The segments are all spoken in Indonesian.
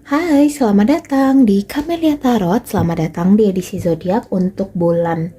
Hai, selamat datang di Camelia Tarot. Selamat datang di edisi zodiak untuk bulan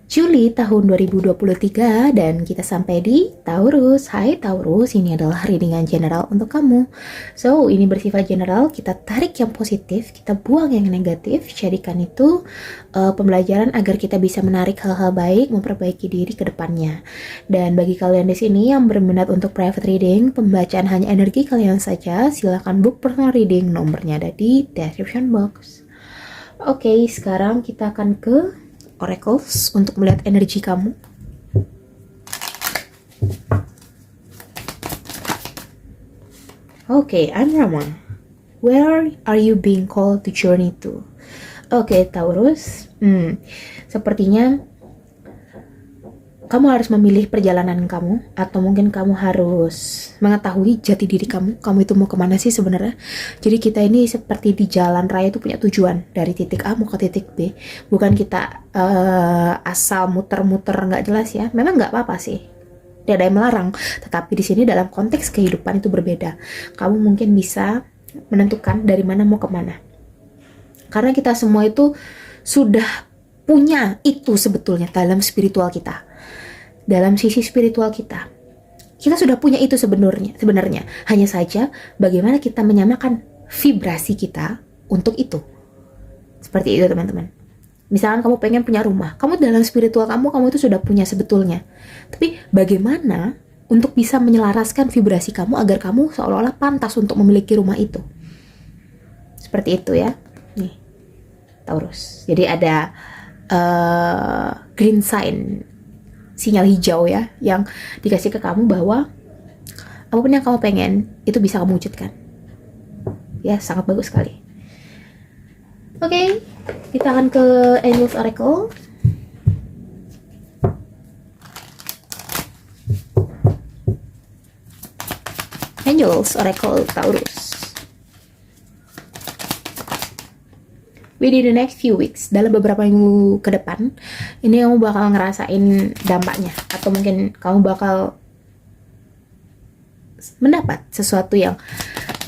Juli tahun 2023 dan kita sampai di Taurus. Hai Taurus, ini adalah readingan general untuk kamu. So, ini bersifat general, kita tarik yang positif, kita buang yang negatif, jadikan itu pembelajaran agar kita bisa menarik hal-hal baik, memperbaiki diri ke depannya. Dan bagi kalian di sini yang berminat untuk private reading, pembacaan hanya energi kalian saja, silakan book personal reading, nomornya ada di description box. Oke, sekarang kita akan ke oracles untuk melihat energi kamu. Oke, I'm Rama. Where are you being called to journey to? Oke, Taurus. Sepertinya kamu harus memilih perjalanan kamu, atau mungkin kamu harus mengetahui jati diri kamu itu mau kemana sih sebenarnya. Jadi kita ini seperti di jalan raya itu punya tujuan, dari titik A mau ke titik B, bukan kita asal muter-muter nggak jelas ya. Memang nggak apa-apa sih, tidak ada yang melarang, tetapi di sini dalam konteks kehidupan itu berbeda. Kamu mungkin bisa menentukan dari mana mau kemana, karena kita semua itu sudah punya itu sebetulnya dalam spiritual kita. Dalam sisi spiritual kita sudah punya itu sebenarnya. Hanya saja bagaimana kita menyamakan vibrasi kita untuk itu. Seperti itu teman-teman. Misalkan kamu pengen punya rumah, kamu dalam spiritual kamu itu sudah punya sebetulnya. Tapi bagaimana untuk bisa menyelaraskan vibrasi kamu agar kamu seolah-olah pantas untuk memiliki rumah itu. Seperti itu ya. Nih, Taurus. Jadi ada green sign, sinyal hijau ya, yang dikasih ke kamu bahwa apapun yang kamu pengen itu bisa kamu wujudkan. Ya, sangat bagus sekali. Oke, kita akan ke Angels Oracle. Angels Oracle Taurus. Within the next few weeks, dalam beberapa minggu ke depan, ini kamu bakal ngerasain dampaknya, atau mungkin kamu bakal mendapat sesuatu yang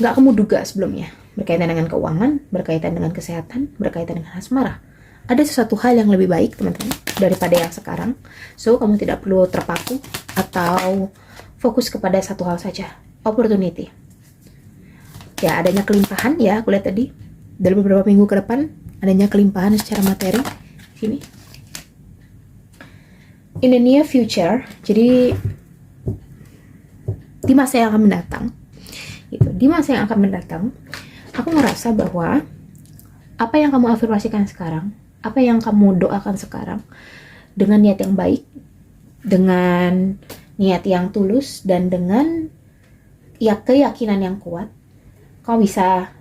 nggak kamu duga sebelumnya, berkaitan dengan keuangan, berkaitan dengan kesehatan, berkaitan dengan asmara. Ada sesuatu hal yang lebih baik teman-teman daripada yang sekarang. So, kamu tidak perlu terpaku atau fokus kepada satu hal saja. Opportunity. Ya, adanya kelimpahan ya, aku lihat tadi. Dalam beberapa minggu ke depan, adanya kelimpahan secara materi. Sini. In the near future, jadi di masa yang akan mendatang, aku merasa bahwa apa yang kamu afirmasikan sekarang, apa yang kamu doakan sekarang, dengan niat yang baik, dengan niat yang tulus, dan dengan keyakinan yang kuat, kamu bisa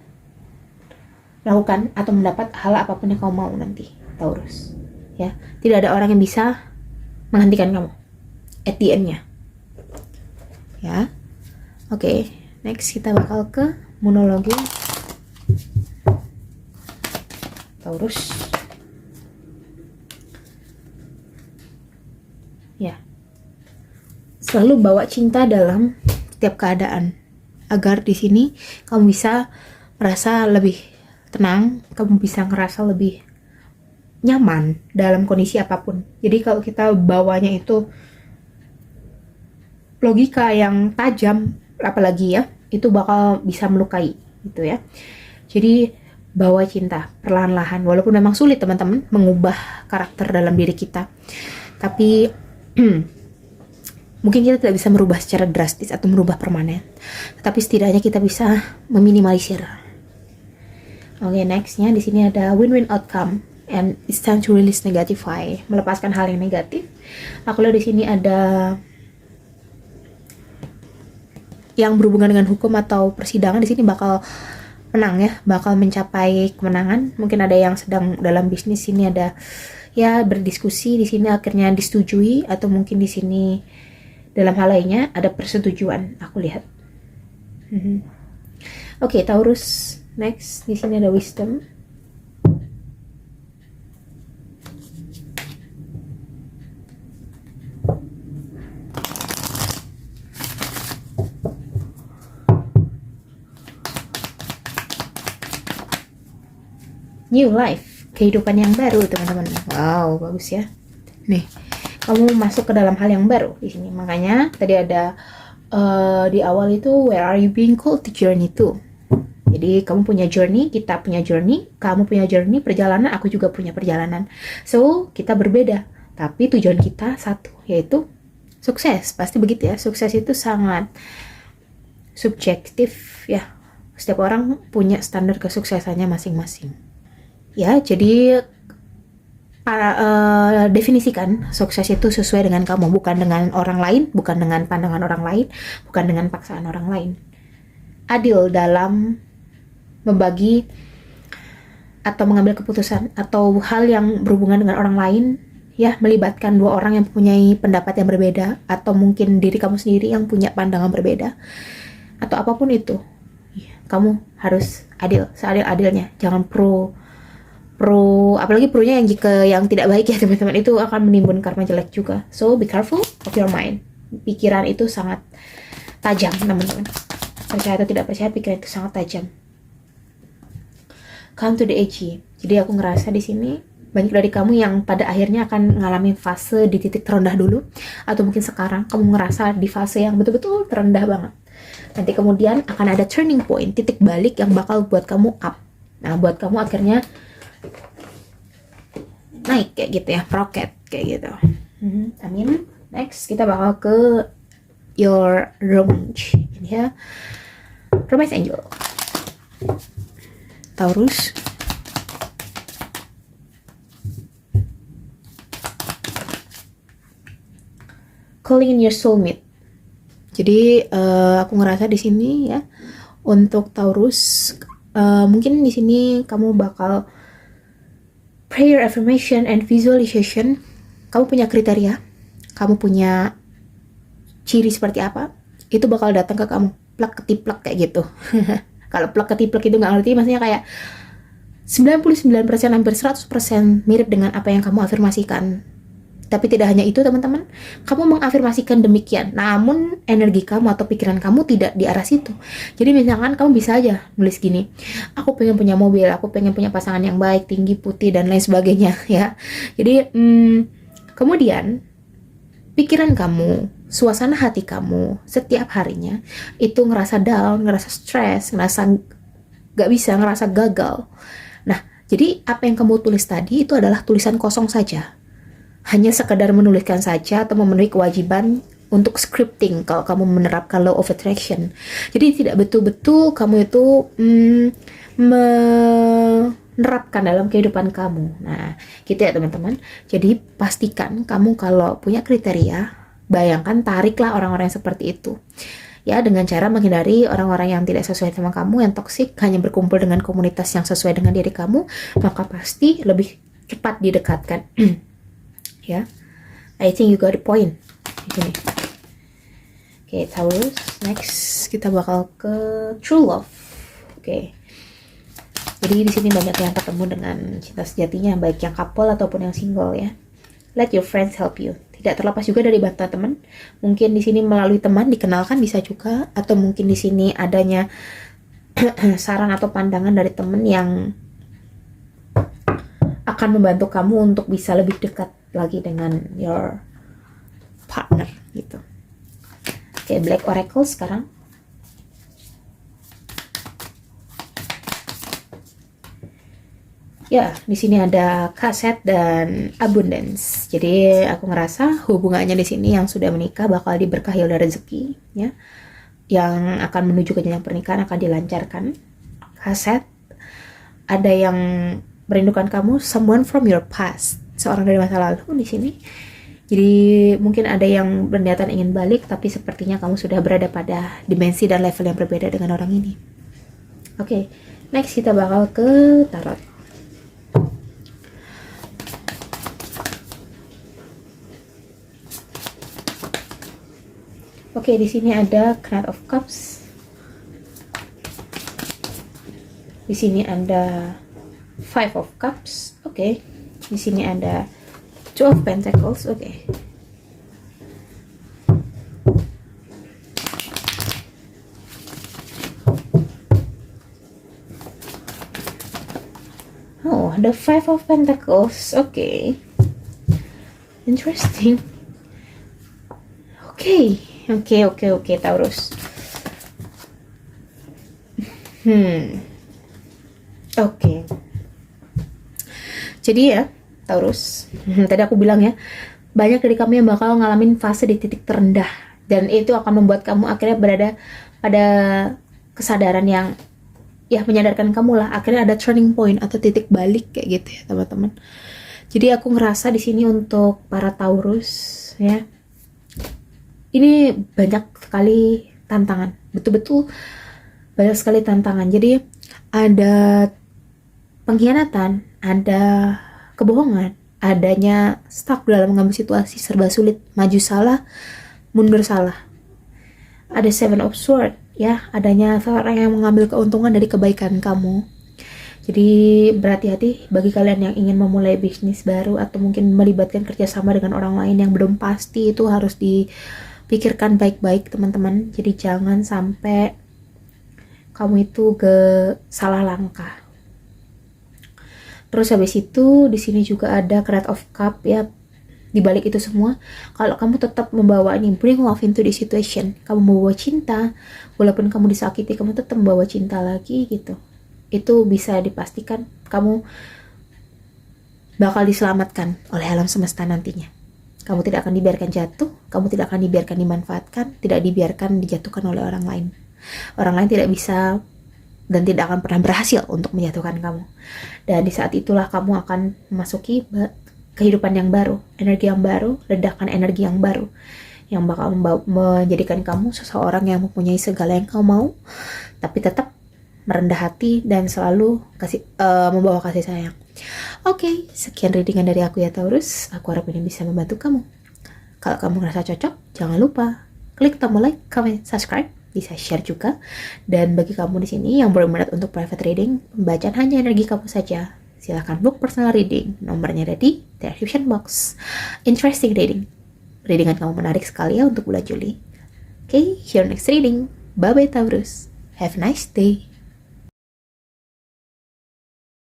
lakukan atau mendapat hal apapun yang kamu mau nanti, Taurus. Ya, tidak ada orang yang bisa menghentikan kamu at the end-nya. Ya. Oke, next kita bakal ke monologi Taurus. Ya. Selalu bawa cinta dalam setiap keadaan, agar di sini kamu bisa merasa lebih tenang, kamu bisa ngerasa lebih nyaman dalam kondisi apapun. Jadi kalau kita bawanya itu logika yang tajam, apalagi ya, itu bakal bisa melukai gitu ya. Jadi bawa cinta perlahan-lahan, walaupun memang sulit teman-teman mengubah karakter dalam diri kita, tapi mungkin kita tidak bisa merubah secara drastis atau merubah permanen, tetapi setidaknya kita bisa meminimalisir. Oke, nextnya di sini ada win-win outcome and it's time to release negatify, melepaskan hal yang negatif. Aku lihat di sini ada yang berhubungan dengan hukum atau persidangan, di sini bakal menang ya, bakal mencapai kemenangan. Mungkin ada yang sedang dalam bisnis, sini ada ya berdiskusi, di sini akhirnya disetujui, atau mungkin di sini dalam hal lainnya ada persetujuan. Aku lihat. Oke, Taurus. Next, di sini ada wisdom. new life, kehidupan yang baru teman-teman. Wow, bagus ya. Nih, kamu masuk ke dalam hal yang baru di sini. Makanya tadi ada di awal itu where are you being called to journey to. Jadi kamu punya journey, kita punya journey, kamu punya journey, perjalanan, aku juga punya perjalanan. So, kita berbeda, tapi tujuan kita satu, yaitu sukses. Pasti begitu ya, sukses itu sangat subjektif ya. Setiap orang punya standar kesuksesannya masing-masing. Ya, jadi definisikan sukses itu sesuai dengan kamu, bukan dengan orang lain, bukan dengan pandangan orang lain, bukan dengan paksaan orang lain. Adil dalam membagi atau mengambil keputusan atau hal yang berhubungan dengan orang lain, ya, melibatkan dua orang yang mempunyai pendapat yang berbeda, atau mungkin diri kamu sendiri yang punya pandangan berbeda, atau apapun itu. Kamu harus adil, seadil-adilnya. Jangan pro, apalagi pronya yang tidak baik ya teman-teman, itu akan menimbun karma jelek juga. So be careful of your mind. Pikiran itu sangat tajam teman-teman. Percaya atau tidak percaya, pikiran itu sangat tajam. Come to the edge. Jadi aku ngerasa di sini banyak dari kamu yang pada akhirnya akan mengalami fase di titik terendah dulu, atau mungkin sekarang kamu ngerasa di fase yang betul-betul terendah banget. Nanti kemudian akan ada turning point, titik balik yang bakal buat kamu up. Nah, buat kamu akhirnya naik kayak gitu ya, rocket kayak gitu. Amin. Next kita bakal ke your romance. Ini ya, romance angel Taurus. Calling in your soulmate. Jadi aku ngerasa di sini ya, untuk Taurus, mungkin di sini kamu bakal prayer, affirmation, and visualization. Kamu punya kriteria, kamu punya ciri seperti apa, itu bakal datang ke kamu, plak ketiplak kayak gitu. Kalau plak ketiplak itu nggak ngerti, maksudnya kayak 99% hampir 100% mirip dengan apa yang kamu afirmasikan. Tapi tidak hanya itu teman-teman, kamu mengafirmasikan demikian, namun energi kamu atau pikiran kamu tidak di arah situ. Jadi misalkan kamu bisa aja nulis gini, aku pengen punya mobil, aku pengen punya pasangan yang baik, tinggi, putih, dan lain sebagainya ya. Jadi kemudian pikiran kamu, suasana hati kamu setiap harinya itu ngerasa down, ngerasa stres, ngerasa gak bisa, ngerasa gagal. Nah, jadi apa yang kamu tulis tadi itu adalah tulisan kosong saja. Hanya sekadar menuliskan saja atau memenuhi kewajiban untuk scripting kalau kamu menerapkan law of attraction. Jadi tidak betul-betul kamu itu menerapkan dalam kehidupan kamu. Nah, gitu ya teman-teman. Jadi pastikan kamu kalau punya kriteria, bayangkan, tariklah orang-orang yang seperti itu. Ya, dengan cara menghindari orang-orang yang tidak sesuai sama kamu, yang toksik, hanya berkumpul dengan komunitas yang sesuai dengan diri kamu, maka pasti lebih cepat didekatkan. Ya, I think you got the point. Oke, Taurus. Next kita bakal ke true love. Oke. Jadi di sini banyak yang ketemu dengan cinta sejatinya, baik yang couple ataupun yang single ya. Let your friends help you. Tidak terlepas juga dari bantuan teman. Mungkin di sini melalui teman dikenalkan bisa juga, atau mungkin di sini adanya saran atau pandangan dari teman yang akan membantu kamu untuk bisa lebih dekat lagi dengan your partner gitu. Oke, Black Oracle sekarang. Ya, di sini ada kaset dan abundance. Jadi aku ngerasa hubungannya di sini yang sudah menikah bakal diberkahi oleh rezeki ya. Yang akan menuju ke jenjang pernikahan akan dilancarkan. Kaset, ada yang merindukan kamu, someone from your past, seorang dari masa lalu di sini. Jadi mungkin ada yang berniatan ingin balik, tapi sepertinya kamu sudah berada pada dimensi dan level yang berbeda dengan orang ini. Oke, next kita bakal ke tarot. Oke, di sini ada Knight of Cups. Di sini ada Five of Cups. Oke. Di sini ada Two of Pentacles. Oke. Oh, the Five of Pentacles. Oke. Interesting. Oke, Taurus. Oke. Jadi ya, Taurus. Tadi aku bilang ya, banyak dari kamu yang bakal ngalamin fase di titik terendah, dan itu akan membuat kamu akhirnya berada pada kesadaran yang ya menyadarkan kamu lah, akhirnya ada turning point atau titik balik kayak gitu ya teman-teman. Jadi aku ngerasa di sini untuk para Taurus ya, ini banyak sekali tantangan, betul-betul banyak sekali tantangan. Jadi ada pengkhianatan, ada kebohongan, adanya stuck dalam mengambil situasi serba sulit, maju salah, mundur salah. Ada Seven of Swords ya, adanya seorang yang mengambil keuntungan dari kebaikan kamu. Jadi berhati-hati bagi kalian yang ingin memulai bisnis baru atau mungkin melibatkan kerjasama dengan orang lain yang belum pasti, itu harus dipikirkan baik-baik teman-teman. Jadi jangan sampai kamu itu salah langkah. Terus habis itu di sini juga ada Knight of Cup ya. Di balik itu semua, kalau kamu tetap membawa ini, bring love into the situation, kamu membawa cinta, walaupun kamu disakiti, kamu tetap membawa cinta lagi gitu. Itu bisa dipastikan kamu bakal diselamatkan oleh alam semesta nantinya. Kamu tidak akan dibiarkan jatuh, kamu tidak akan dibiarkan dimanfaatkan, tidak dibiarkan dijatuhkan oleh orang lain. Orang lain tidak bisa dan tidak akan pernah berhasil untuk menjatuhkan kamu. Dan di saat itulah kamu akan memasuki kehidupan yang baru, energi yang baru, ledakan energi yang baru, yang bakal menjadikan kamu seseorang yang mempunyai segala yang kamu mau, tapi tetap merendah hati dan selalu membawa kasih sayang. Oke, sekian readingan dari aku ya Taurus. Aku harap ini bisa membantu kamu. Kalau kamu ngerasa cocok, jangan lupa klik tombol like, comment, subscribe, bisa share juga. Dan bagi kamu di sini yang berminat untuk private reading, pembacaan hanya energi kamu saja, silahkan book personal reading, nomornya ada di description box. Interesting reading, readingan kamu menarik sekali ya untuk bulan Juli. Okay, see you next reading. Bye bye Taurus, have a nice day.